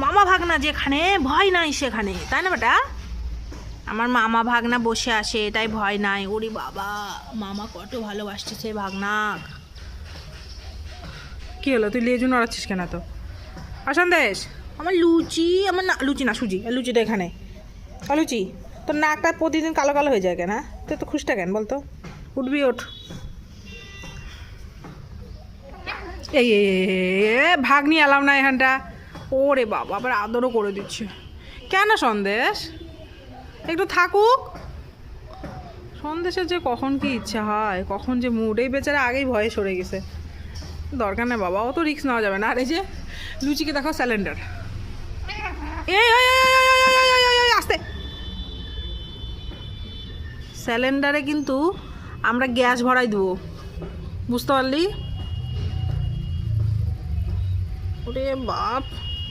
মামা ভাগনা যেখানে ভয় নাই সেখানে, তাই না বেটা? আমার মামা ভাগনা বসে আসে তাই ভয় নাই। ওরে বাবা, মামা কত ভালোবাসছে সে ভাগনাক। কি হলো, তুই লেজু নড়াচ্ছিস কেন তো? আর সন্দেশ, আমার লুচি, আমার না লুচি না সুজি, লুচিটা এখানে। লুচি, তোর নাকটা প্রতিদিন কালো কালো হয়ে যায় কেন? হ্যাঁ, তুই তো খুশটা কেন বলতো? উঠবি ওঠ। এই ভাগ নিয়ে এলাম না এখানটা। ওরে বাবা, আবার আদরও করে দিচ্ছে কেন সন্দেশ? একটু থাকুক। সন্দেশের যে কখন কি ইচ্ছা হয়, কখন যে মুড, এই বেচারা আগেই ভয়ে সরে গেছে। দরকার নেই বাবা, অত রিস্ক নেওয়া যাবে না। আর এই যে লুচিকে দেখো স্যালেন্ডার। এই আস্তে, স্যালেন্ডারে কিন্তু আমরা গ্যাস ভরাই দেবো, বুঝতে পারলি? ওরে বাপ।